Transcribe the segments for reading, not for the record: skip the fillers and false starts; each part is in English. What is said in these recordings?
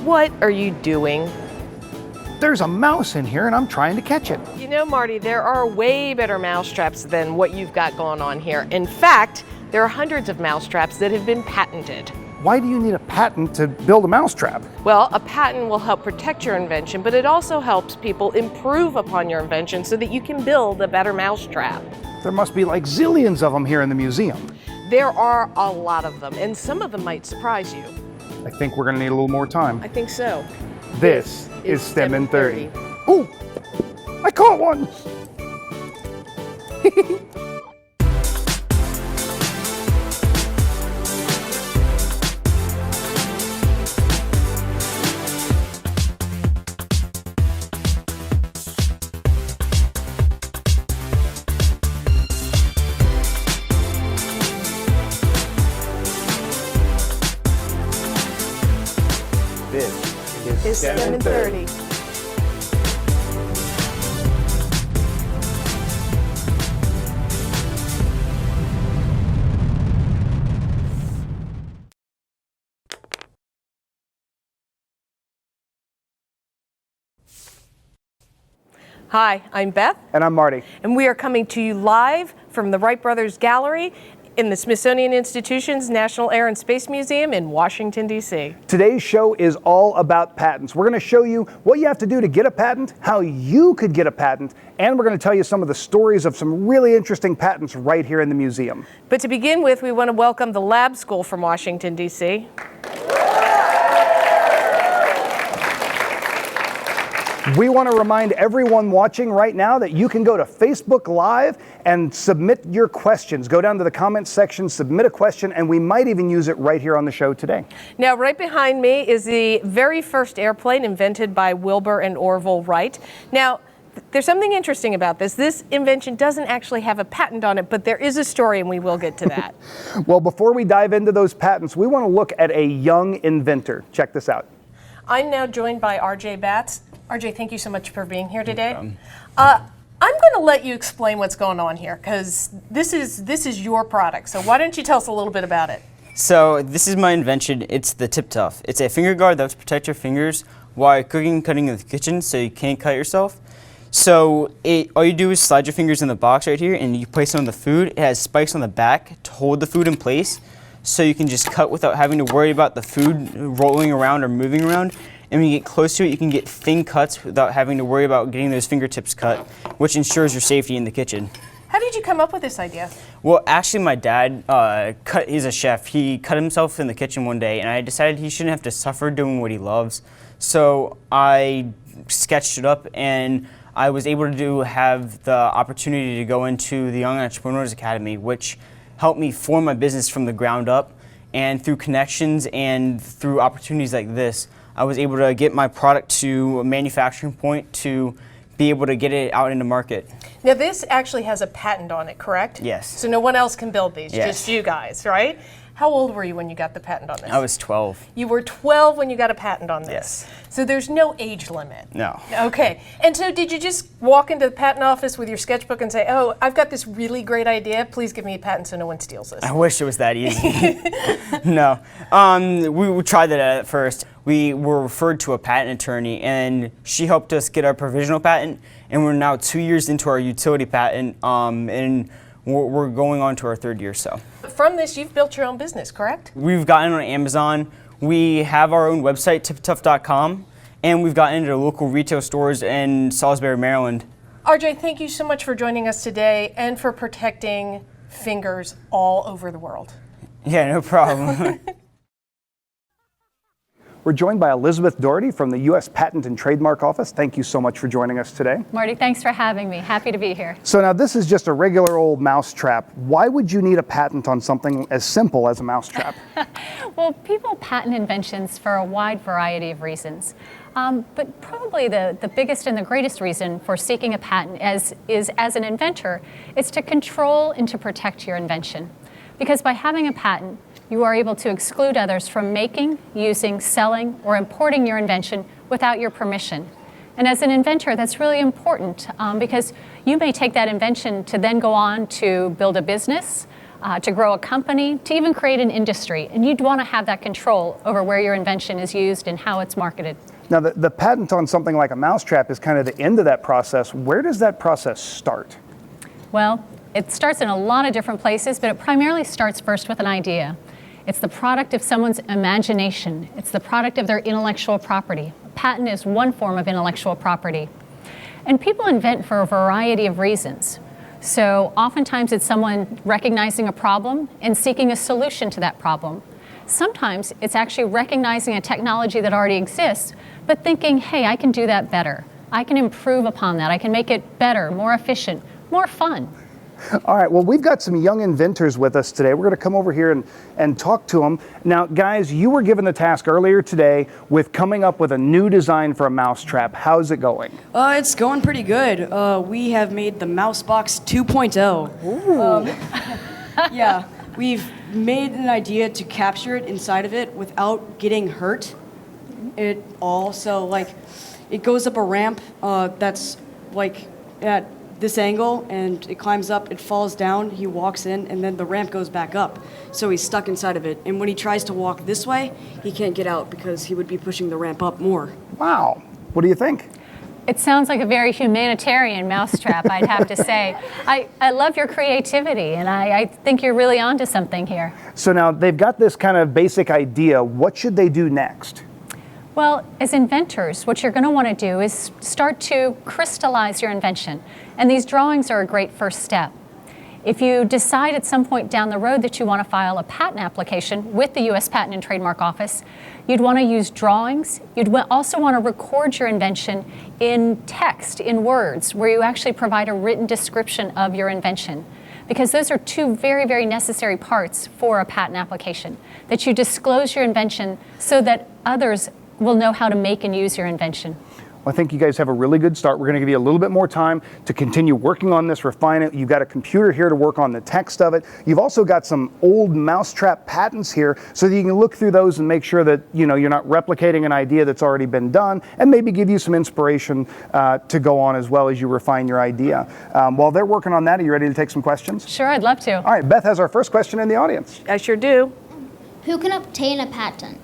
What are you doing? There's a mouse in here and I'm trying to catch it. You know, Marty, there are way better mousetraps than what you've got going on here. In fact, there are hundreds of mousetraps that have been patented. Why do you need a patent to build a mousetrap? Well, a patent will help protect your invention, but it also helps people improve upon your invention so that you can build a better mousetrap. There must be like zillions of them here in the museum. There are a lot of them, and some of them might surprise you. I think we're gonna need a little more time. I think so. This is STEM in 30. Ooh, I caught one! This Is STEM in 30. Hi, I'm Beth. And I'm Marty. And we are coming to you live from the Wright Brothers Gallery in the Smithsonian Institution's National Air and Space Museum in Washington, D.C. Today's show is all about patents. We're going to show you what you have to do to get a patent, how you could get a patent, and we're going to tell you some of the stories of some really interesting patents right here in the museum. But to begin with, we want to welcome the Lab School from Washington, D.C. We want to remind everyone watching right now that you can go to Facebook Live and submit your questions. Go down to the comments section, submit a question, and we might even use it right here on the show today. Now, right behind me is the very first airplane invented by Wilbur and Orville Wright. Now, there's something interesting about this. This invention doesn't actually have a patent on it, but there is a story, and we will get to that. Well, before we dive into those patents, we want to look at a young inventor. Check this out. I'm now joined by RJ Batts. RJ, thank you so much for being here today. I'm going to let you explain what's going on here because this is your product. So why don't you tell us a little bit about it? So this is my invention. It's the Tip Tough. It's a finger guard that helps protect your fingers while cooking and cutting in the kitchen so you can't cut yourself. So all you do is slide your fingers in the box right here and you place it on the food. It has spikes on the back to hold the food in place so you can just cut without having to worry about the food rolling around or moving around. And when you get close to it, you can get thin cuts without having to worry about getting those fingertips cut, which ensures your safety in the kitchen. How did you come up with this idea? Well, actually, my dad, he's a chef. He cut himself in the kitchen one day, and I decided he shouldn't have to suffer doing what he loves. So I sketched it up, and I was able to have the opportunity to go into the Young Entrepreneurs Academy, which helped me form my business from the ground up. And through connections and through opportunities like this, I was able to get my product to a manufacturing point to be able to get it out in the market. Now this actually has a patent on it, correct? Yes. So no one else can build these, Yes. just you guys, right? How old were you when you got the patent on this? I was 12. You were 12 when you got a patent on this? Yes. So there's no age limit? No. Okay. And so did you just walk into the patent office with your sketchbook and say, oh, I've got this really great idea, please give me a patent so no one steals this? I wish it was that easy. No. We tried that at first. We were referred to a patent attorney, and she helped us get our provisional patent, and we're now 2 years into our utility patent, and we're going on to our third year. So from this, you've built your own business, correct? We've gotten on Amazon. We have our own website, tiptough.com, and we've gotten into local retail stores in Salisbury, Maryland. RJ, thank you so much for joining us today and for protecting fingers all over the world. Yeah, no problem. We're joined by Elizabeth Doherty from the U.S. Patent and Trademark Office. Thank you so much for joining us today. Marty, thanks for having me. Happy to be here. So now this is just a regular old mousetrap. Why would you need a patent on something as simple as a mousetrap? Well, people patent inventions for a wide variety of reasons. But probably the biggest and the greatest reason for seeking a patent is as an inventor, is to control and to protect your invention. Because by having a patent, you are able to exclude others from making, using, selling, or importing your invention without your permission. And as an inventor, that's really important because you may take that invention to then go on to build a business, to grow a company, to even create an industry. And you'd want to have that control over where your invention is used and how it's marketed. Now, the patent on something like a mousetrap is kind of the end of that process. Where does that process start? Well, it starts in a lot of different places, but it primarily starts first with an idea. It's the product of someone's imagination. It's the product of their intellectual property. A patent is one form of intellectual property. And people invent for a variety of reasons. So oftentimes it's someone recognizing a problem and seeking a solution to that problem. Sometimes it's actually recognizing a technology that already exists, but thinking, hey, I can do that better. I can improve upon that. I can make it better, more efficient, more fun. All right, well, we've got some young inventors with us today. We're going to come over here and talk to them. Now, guys, you were given the task earlier today with coming up with a new design for a mousetrap. How's it going? It's going pretty good. We have made the Mousebox 2.0. Yeah, we've made an idea to capture it inside of it without getting hurt. It goes up a ramp that's like at this angle, and it climbs up, it falls down, he walks in, and then the ramp goes back up. So he's stuck inside of it. And when he tries to walk this way, he can't get out because he would be pushing the ramp up more. Wow. What do you think? It sounds like a very humanitarian mousetrap, I'd have to say. I love your creativity, and I think you're really onto something here. So now they've got this kind of basic idea. What should they do next? Well, as inventors, what you're going to want to do is start to crystallize your invention. And these drawings are a great first step. If you decide at some point down the road that you want to file a patent application with the U.S. Patent and Trademark Office, you'd want to use drawings. You'd also want to record your invention in text, in words, where you actually provide a written description of your invention. Because those are two very, very necessary parts for a patent application, that you disclose your invention so that others will know how to make and use your invention. Well, I think you guys have a really good start. We're going to give you a little bit more time to continue working on this, refine it. You've got a computer here to work on the text of it. You've also got some old mousetrap patents here so that you can look through those and make sure that you're not replicating an idea that's already been done, and maybe give you some inspiration to go on as well as you refine your idea. While they're working on that, are you ready to take some questions? Sure, I'd love to. All right, Beth has our first question in the audience. I sure do. Who can obtain a patent?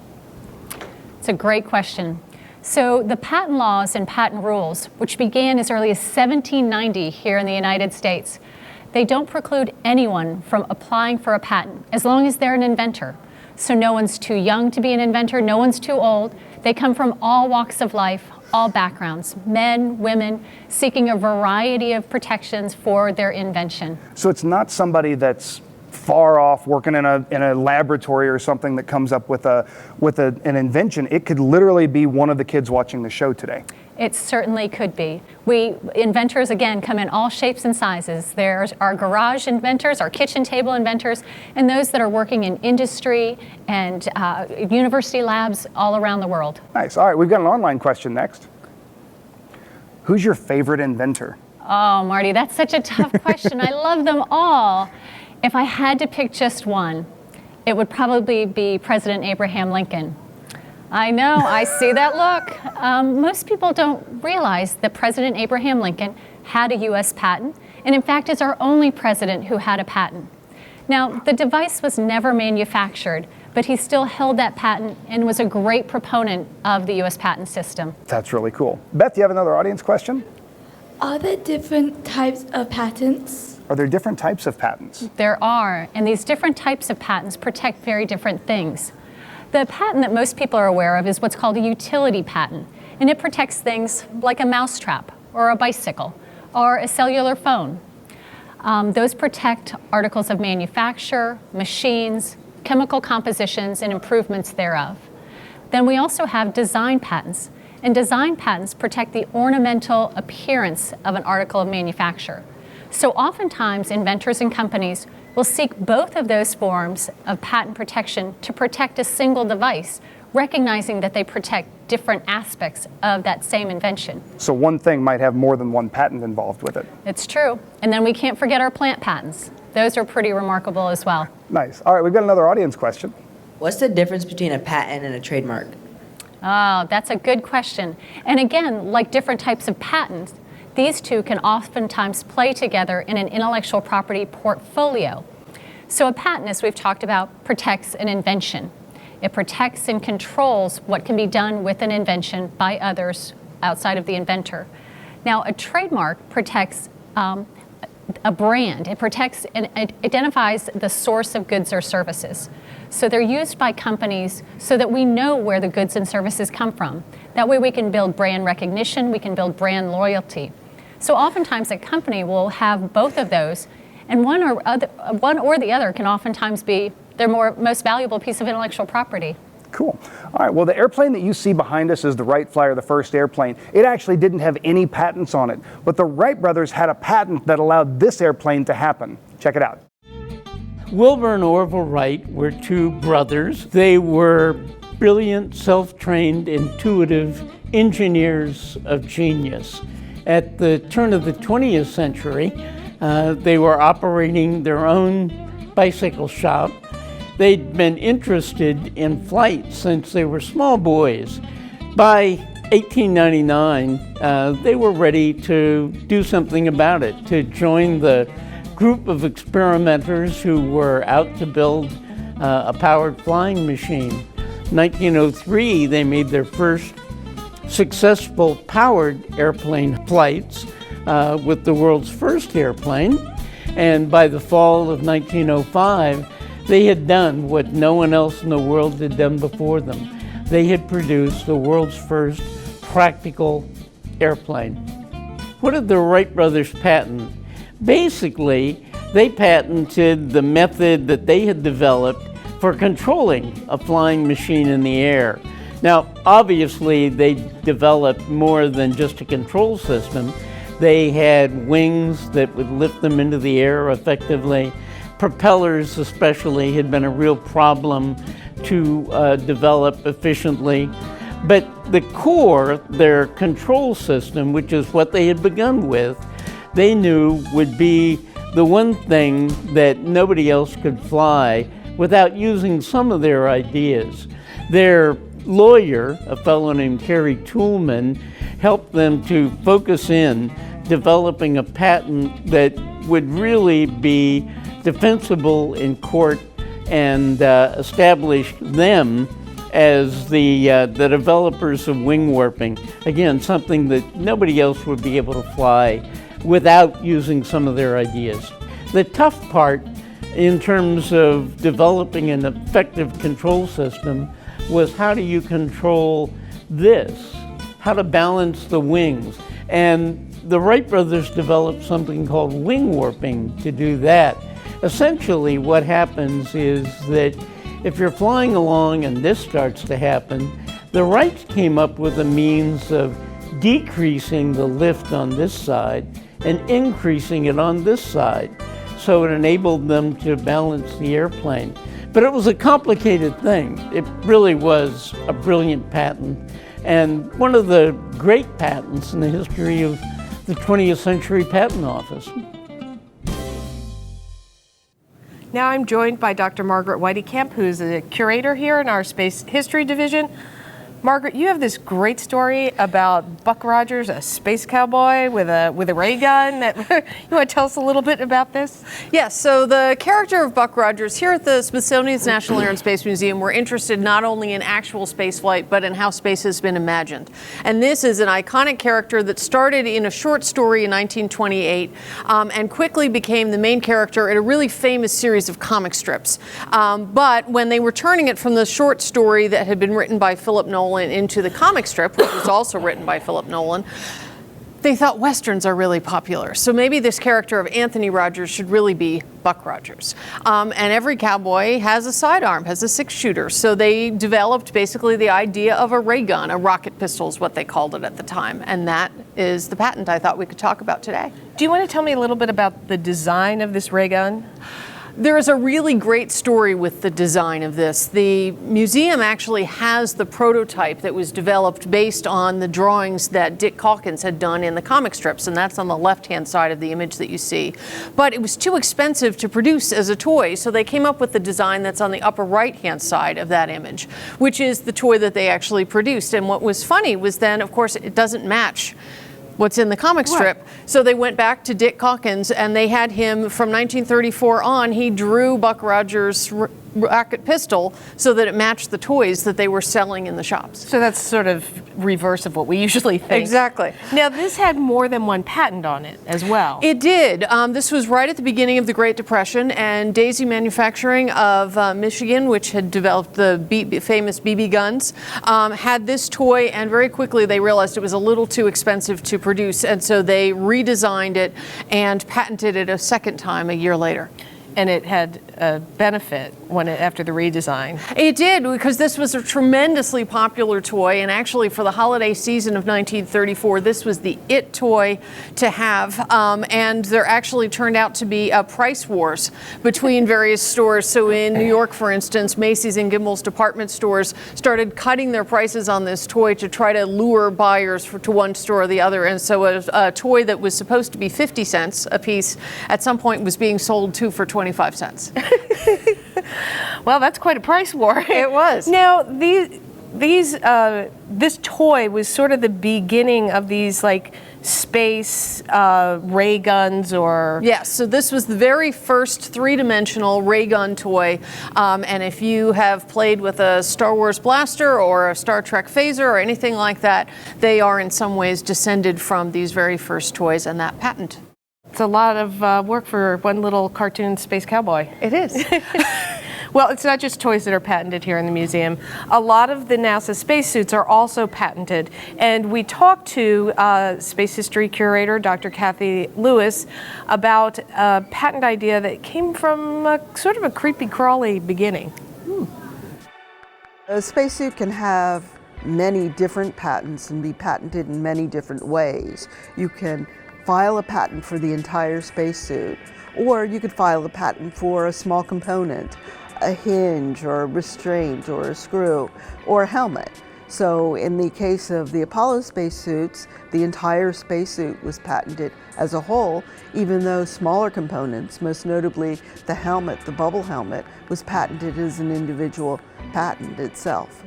It's a great question. So the patent laws and patent rules, which began as early as 1790 here in the United States, they don't preclude anyone from applying for a patent as long as they're an inventor. So no one's too young to be an inventor, no one's too old. They come from all walks of life, all backgrounds, men, women, seeking a variety of protections for their invention. So it's not somebody that's far off working in a laboratory or something that comes up with an invention. It could literally be one of the kids watching the show today. It certainly could be. Inventors, again, come in all shapes and sizes. There's our garage inventors, our kitchen table inventors, and those that are working in industry and university labs all around the world. Nice. All right, we've got an online question next. Who's your favorite inventor? Oh, Marty, that's such a tough question. I love them all. If I had to pick just one, it would probably be President Abraham Lincoln. I know, I see that look. Most people don't realize that President Abraham Lincoln had a U.S. patent, and in fact is our only president who had a patent. Now, the device was never manufactured, but he still held that patent and was a great proponent of the U.S. patent system. That's really cool. Beth, do you have another audience question? Are there different types of patents? Are there different types of patents? There are, and these different types of patents protect very different things. The patent that most people are aware of is what's called a utility patent, and it protects things like a mousetrap, or a bicycle, or a cellular phone. Those protect articles of manufacture, machines, chemical compositions, and improvements thereof. Then we also have design patents, and design patents protect the ornamental appearance of an article of manufacture. So oftentimes, inventors and companies will seek both of those forms of patent protection to protect a single device, recognizing that they protect different aspects of that same invention. So one thing might have more than one patent involved with it. It's true. And then we can't forget our plant patents. Those are pretty remarkable as well. Nice. All right, we've got another audience question. What's the difference between a patent and a trademark? Oh, that's a good question. And again, like different types of patents, these two can oftentimes play together in an intellectual property portfolio. So a patent, as we've talked about, protects an invention. It protects and controls what can be done with an invention by others outside of the inventor. Now, a trademark protects a brand. It protects and it identifies the source of goods or services. So they're used by companies so that we know where the goods and services come from. That way we can build brand recognition, we can build brand loyalty. So oftentimes a company will have both of those, and one or the other can oftentimes be their most valuable piece of intellectual property. Cool. All right, well, the airplane that you see behind us is the Wright Flyer, the first airplane. It actually didn't have any patents on it, but the Wright brothers had a patent that allowed this airplane to happen. Check it out. Wilbur and Orville Wright were two brothers. They were brilliant, self-trained, intuitive engineers of genius. At the turn of the 20th century, they were operating their own bicycle shop. They'd been interested in flight since they were small boys. By 1899, they were ready to do something about it, to join the group of experimenters who were out to build a powered flying machine. 1903, they made their first successful powered airplane flights with the world's first airplane. And by the fall of 1905, they had done what no one else in the world had done before them. They had produced the world's first practical airplane. What did the Wright brothers patent? Basically, they patented the method that they had developed for controlling a flying machine in the air. Now, obviously, they developed more than just a control system. They had wings that would lift them into the air effectively. Propellers especially had been a real problem to develop efficiently. But the core, their control system, which is what they had begun with, they knew would be the one thing that nobody else could fly without using some of their ideas. Their lawyer, a fellow named Terry Toolman, helped them to focus in developing a patent that would really be defensible in court and establish them as the developers of wing warping. Again, something that nobody else would be able to fly without using some of their ideas. The tough part in terms of developing an effective control system was how do you control this? How to balance the wings. And the Wright brothers developed something called wing warping to do that. Essentially, what happens is that if you're flying along and this starts to happen, the Wrights came up with a means of decreasing the lift on this side and increasing it on this side. So it enabled them to balance the airplane. But it was a complicated thing. It really was a brilliant patent and one of the great patents in the history of the 20th Century Patent Office. Now I'm joined by Dr. Margaret Whiteycamp, who's a curator here in our Space History Division. Margaret, you have this great story about Buck Rogers, a space cowboy with a ray gun. You want to tell us a little bit about this? Yes, so the character of Buck Rogers here at the Smithsonian's National Air and Space Museum, we're interested not only in actual spaceflight, but in how space has been imagined. And this is an iconic character that started in a short story in 1928 and quickly became the main character in a really famous series of comic strips. But when they were turning it from the short story that had been written by Philip Nolan into the comic strip, which was also written by Philip Nolan, they thought Westerns are really popular. So maybe this character of Anthony Rogers should really be Buck Rogers. And every cowboy has a sidearm, has a six-shooter. So they developed basically the idea of a ray gun, a rocket pistol is what they called it at the time. And that is the patent I thought we could talk about today. Do you want to tell me a little bit about the design of this ray gun? There is a really great story with the design of this. The museum actually has the prototype that was developed based on the drawings that Dick Calkins had done in the comic strips, and that's on the left-hand side of the image that you see. But it was too expensive to produce as a toy, so they came up with the design that's on the upper right-hand side of that image, which is the toy that they actually produced. And what was funny was then, of course, it doesn't match what's in the comic strip. So they went back to Dick Calkins, and they had him from 1934 on. He drew Buck Rogers' rocket pistol so that it matched the toys that they were selling in the shops. So that's sort of reverse of what we usually think. Exactly. Now, this had more than one patent on it as well. It did. This was right at the beginning of the Great Depression, and Daisy Manufacturing of Michigan, which had developed the famous BB guns, had this toy, and very quickly they realized it was a little too expensive to produce, and so they redesigned it and patented it a second time a year later. And it had a benefit after the redesign. It did, because this was a tremendously popular toy, and actually for the holiday season of 1934, this was the it toy to have, and there actually turned out to be price wars between various stores. So in New York, for instance, Macy's and Gimbel's department stores started cutting their prices on this toy to try to lure buyers to one store or the other, and so a toy that was supposed to be 50 cents a piece at some point was being sold for 25 cents. Well, that's quite a price war. It was. Now, this toy was sort of the beginning of these like space ray guns, or yes. So this was the very first three-dimensional ray gun toy, and if you have played with a Star Wars blaster or a Star Trek phaser or anything like that, they are in some ways descended from these very first toys and that patent. It's a lot of work for one little cartoon space cowboy. It is. Well, it's not just toys that are patented here in the museum. A lot of the NASA spacesuits are also patented. And we talked to space history curator Dr. Kathy Lewis about a patent idea that came from sort of a creepy crawly beginning. A spacesuit can have many different patents and be patented in many different ways. You can file a patent for the entire spacesuit, or you could file a patent for a small component, a hinge or a restraint or a screw or a helmet. So in the case of the Apollo spacesuits, the entire spacesuit was patented as a whole, even though smaller components, most notably the helmet, the bubble helmet, was patented as an individual patent itself.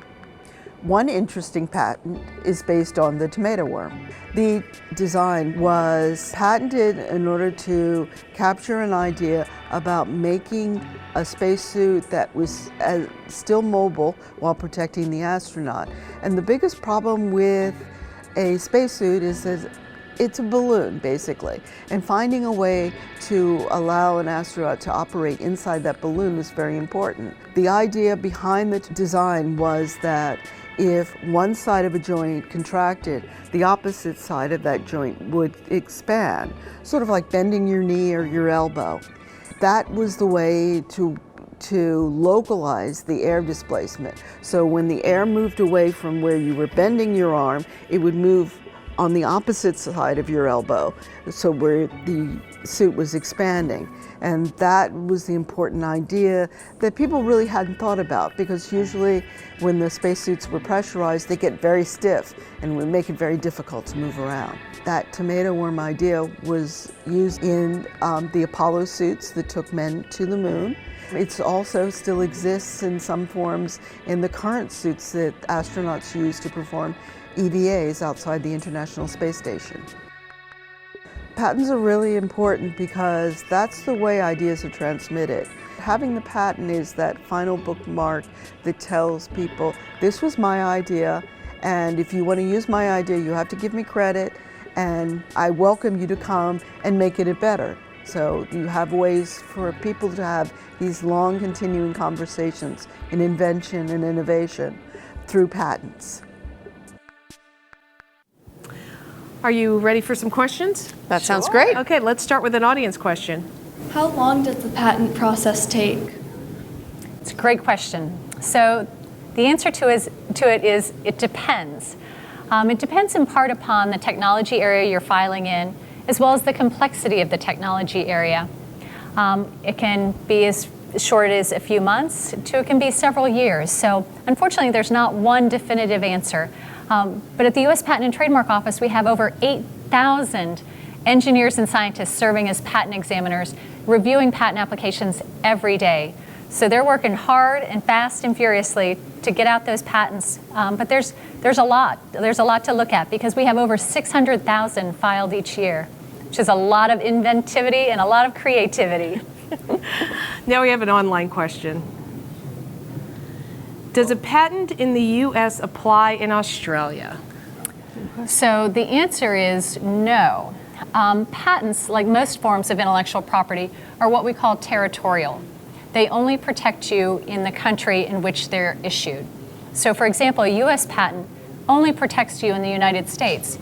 One interesting patent is based on the tomato worm. The design was patented in order to capture an idea about making a spacesuit that was still mobile while protecting the astronaut. And the biggest problem with a spacesuit is that it's a balloon, basically, and finding a way to allow an astronaut to operate inside that balloon was very important. The idea behind the design was that if one side of a joint contracted, the opposite side of that joint would expand, sort of like bending your knee or your elbow. That was the way to localize the air displacement. So when the air moved away from where you were bending your arm, it would move on the opposite side of your elbow, so where the suit was expanding. And that was the important idea that people really hadn't thought about, because usually when the spacesuits were pressurized, they get very stiff and would make it very difficult to move around. That tomato worm idea was used in the Apollo suits that took men to the moon. It also still exists in some forms in the current suits that astronauts use to perform EVAs outside the International Space Station. Patents are really important because that's the way ideas are transmitted. Having the patent is that final bookmark that tells people, this was my idea, and if you want to use my idea, you have to give me credit, and I welcome you to come and make it better. So you have ways for people to have these long continuing conversations in invention and innovation through patents. Are you ready for some questions? That sounds great. Okay, let's start with an audience question. How long does the patent process take? It's a great question. So the answer to it is it depends. It depends in part upon the technology area you're filing in, as well as the complexity of the technology area. It can be as short as a few months to it can be several years. So unfortunately, there's not one definitive answer. But at the U.S. Patent and Trademark Office, we have over 8,000 engineers and scientists serving as patent examiners, reviewing patent applications every day. So they're working hard and fast and furiously to get out those patents. But there's a lot. There's a lot to look at because we have over 600,000 filed each year, which is a lot of inventivity and a lot of creativity. Now we have an online question. Does a patent in the U.S. apply in Australia? So the answer is no. Patents, like most forms of intellectual property, are what we call territorial. They only protect you in the country in which they're issued. So for example, a U.S. patent only protects you in the United States.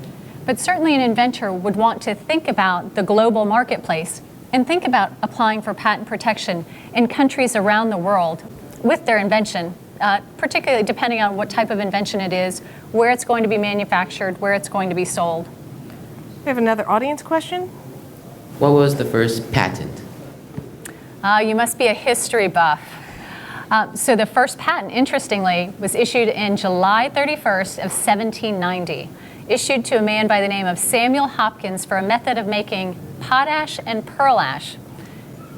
But certainly an inventor would want to think about the global marketplace and think about applying for patent protection in countries around the world with their invention, particularly depending on what type of invention it is, where it's going to be manufactured, where it's going to be sold. We have another audience question. What was the first patent? You must be a history buff. So the first patent, interestingly, was issued in July 31st of 1790, issued to a man by the name of Samuel Hopkins for a method of making potash and pearl ash.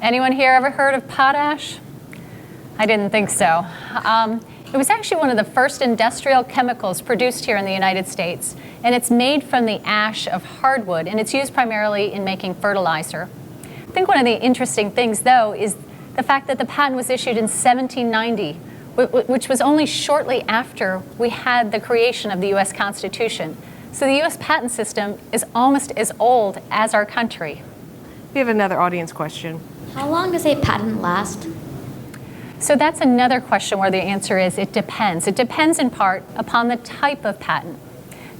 Anyone here ever heard of potash? I didn't think so. It was actually one of the first industrial chemicals produced here in the United States, and it's made from the ash of hardwood, and it's used primarily in making fertilizer. I think one of the interesting things, though, is the fact that the patent was issued in 1790, which was only shortly after we had the creation of the U.S. Constitution. So the U.S. patent system is almost as old as our country. We have another audience question. How long does a patent last? So that's another question where the answer is it depends. It depends in part upon the type of patent.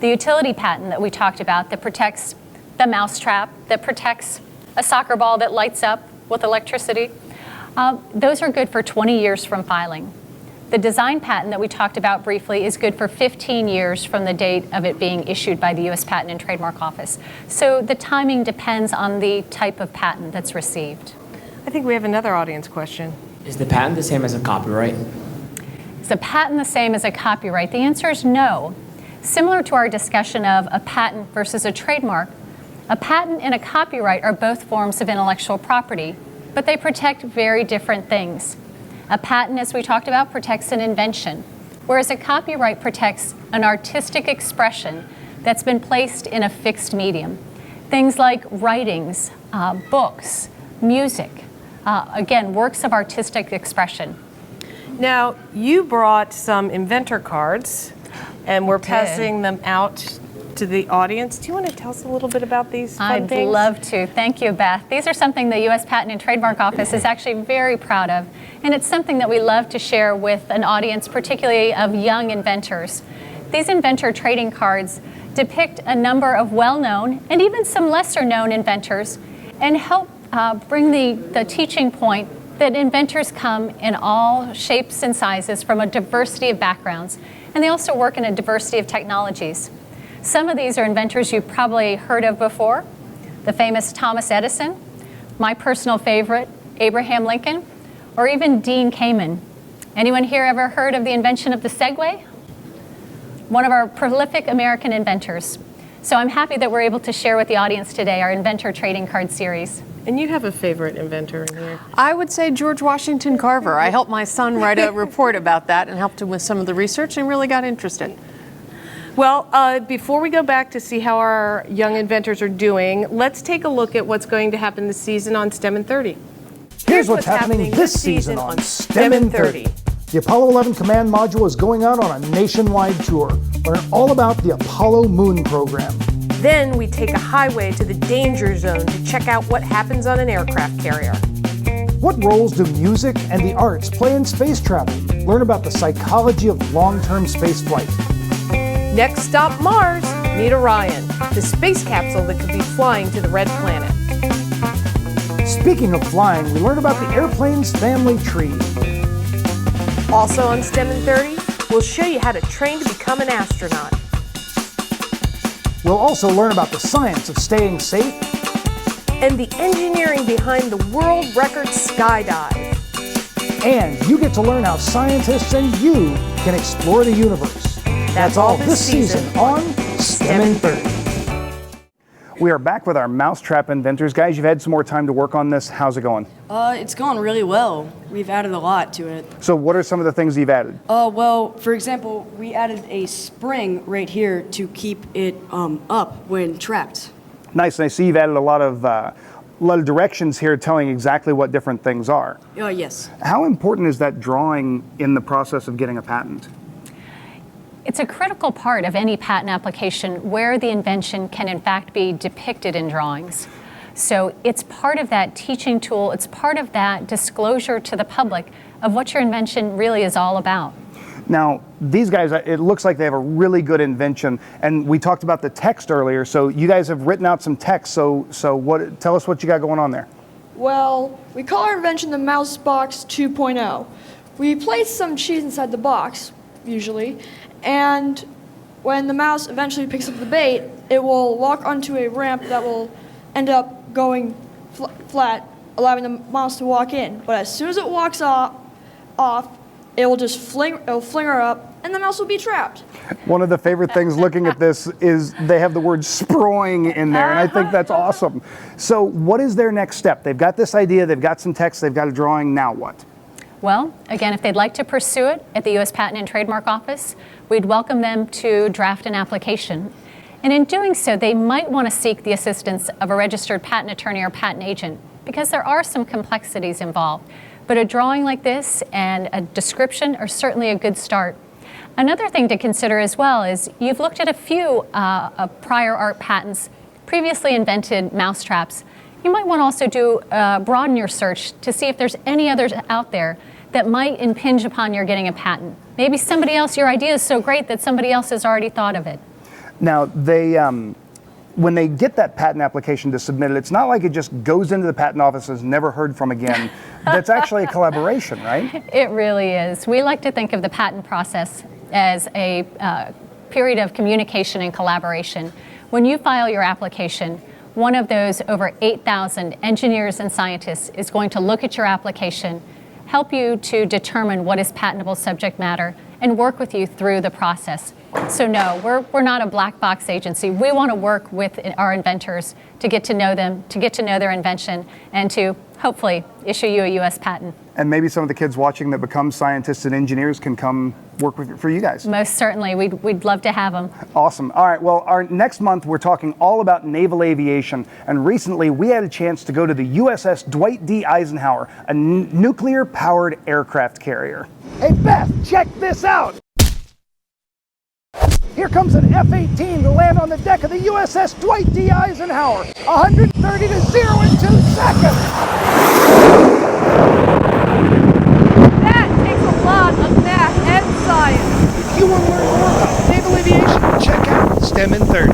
The utility patent that we talked about that protects the mousetrap, that protects a soccer ball that lights up with electricity, those are good for 20 years from filing. The design patent that we talked about briefly is good for 15 years from the date of it being issued by the U.S. Patent and Trademark Office. So the timing depends on the type of patent that's received. I think we have another audience question. Is the patent the same as a copyright? Is the patent the same as a copyright? The answer is no. Similar to our discussion of a patent versus a trademark, a patent and a copyright are both forms of intellectual property, but they protect very different things. A patent, as we talked about, protects an invention, whereas a copyright protects an artistic expression that's been placed in a fixed medium. Things like writings, books, music, again, works of artistic expression. Now, you brought some inventor cards, and we're passing them out to the audience. Do you want to tell us a little bit about these fun things? I'd love to. Thank you, Beth. These are something the U.S. Patent and Trademark Office is actually very proud of, and it's something that we love to share with an audience, particularly of young inventors. These inventor trading cards depict a number of well-known and even some lesser-known inventors and help bring the teaching point that inventors come in all shapes and sizes from a diversity of backgrounds, and they also work in a diversity of technologies. Some of these are inventors you've probably heard of before, the famous Thomas Edison, my personal favorite, Abraham Lincoln, or even Dean Kamen. Anyone here ever heard of the invention of the Segway? One of our prolific American inventors. So I'm happy that we're able to share with the audience today our inventor trading card series. And you have a favorite inventor in here. I would say George Washington Carver. I helped my son write a report about that and helped him with some of the research and really got interested. Well, before we go back to see how our young inventors are doing, let's take a look at what's going to happen this season on STEM in 30. Here's what's happening this season on STEM in 30. The Apollo 11 command module is going out on a nationwide tour. Learn all about the Apollo Moon program. Then we take a highway to the danger zone to check out what happens on an aircraft carrier. What roles do music and the arts play in space travel? Learn about the psychology of long-term space flight. Next stop, Mars. Meet Orion, the space capsule that could be flying to the red planet. Speaking of flying, we learn about the airplane's family tree. Also on STEM in 30, we'll show you how to train to become an astronaut. We'll also learn about the science of staying safe and the engineering behind the world record skydive. And you get to learn how scientists and you can explore the universe. That's all this season on STEM in 30. We are back with our Mousetrap inventors. Guys, you've had some more time to work on this. How's it going? It's gone really well. We've added a lot to it. So what are some of the things you've added? Well, for example, we added a spring right here to keep it up when trapped. Nice. And I see you've added a lot of directions here telling exactly what different things are. Yes. How important is that drawing in the process of getting a patent? It's a critical part of any patent application where the invention can in fact be depicted in drawings. So it's part of that teaching tool, it's part of that disclosure to the public of what your invention really is all about. Now, these guys, it looks like they have a really good invention, and we talked about the text earlier, so you guys have written out some text, so tell us what you got going on there. Well, we call our invention the Mouse Box 2.0. We place some cheese inside the box, usually, and when the mouse eventually picks up the bait, it will walk onto a ramp that will end up going flat, allowing the mouse to walk in. But as soon as it walks off, it will just fling her up, and the mouse will be trapped. One of the favorite things looking at this is they have the word sproing in there, and I think that's awesome. So what is their next step? They've got this idea, they've got some text, they've got a drawing, now what? Well, again, if they'd like to pursue it at the U.S. Patent and Trademark Office, we'd welcome them to draft an application. And in doing so, they might want to seek the assistance of a registered patent attorney or patent agent, because there are some complexities involved. But a drawing like this and a description are certainly a good start. Another thing to consider as well is you've looked at a few prior art patents, previously invented mousetraps. You might want to also broaden your search to see if there's any others out there that might impinge upon your getting a patent. Maybe somebody else, your idea is so great that somebody else has already thought of it. Now, when they get that patent application to submit it, it's not like it just goes into the patent office and is never heard from again. That's actually a collaboration, right? It really is. We like to think of the patent process as a period of communication and collaboration. When you file your application, one of those over 8,000 engineers and scientists is going to look at your application, help you to determine what is patentable subject matter, and work with you through the process. So no, we're not a black box agency. We want to work with our inventors to get to know them, to get to know their invention, and to hopefully issue you a U.S. patent. And maybe some of the kids watching that become scientists and engineers can come work for you guys. Most certainly. We'd love to have them. Awesome. All right, well, next month we're talking all about naval aviation, and recently we had a chance to go to the USS Dwight D. Eisenhower, a nuclear-powered aircraft carrier. Hey, Beth, check this out! Here comes an F-18 to land on the deck of the USS Dwight D. Eisenhower. 130 to 0 in 2 seconds. That takes a lot of math and science. If you want to learn more about naval aviation, check out STEM in 30.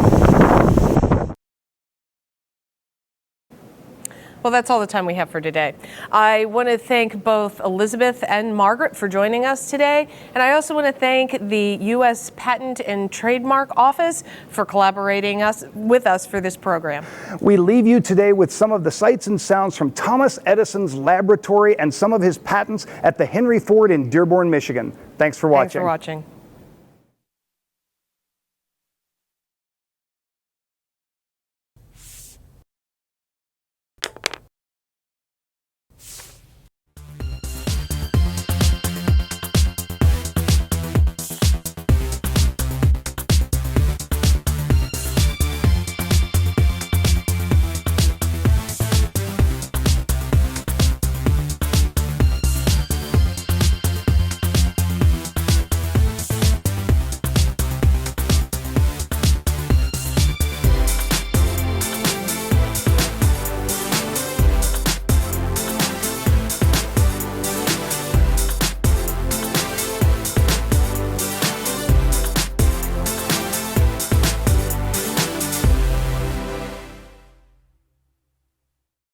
Well, that's all the time we have for today. I want to thank both Elizabeth and Margaret for joining us today. And I also want to thank the U.S. Patent and Trademark Office for collaborating with us for this program. We leave you today with some of the sights and sounds from Thomas Edison's laboratory and some of his patents at the Henry Ford in Dearborn, Michigan. Thanks for watching. Thanks for watching.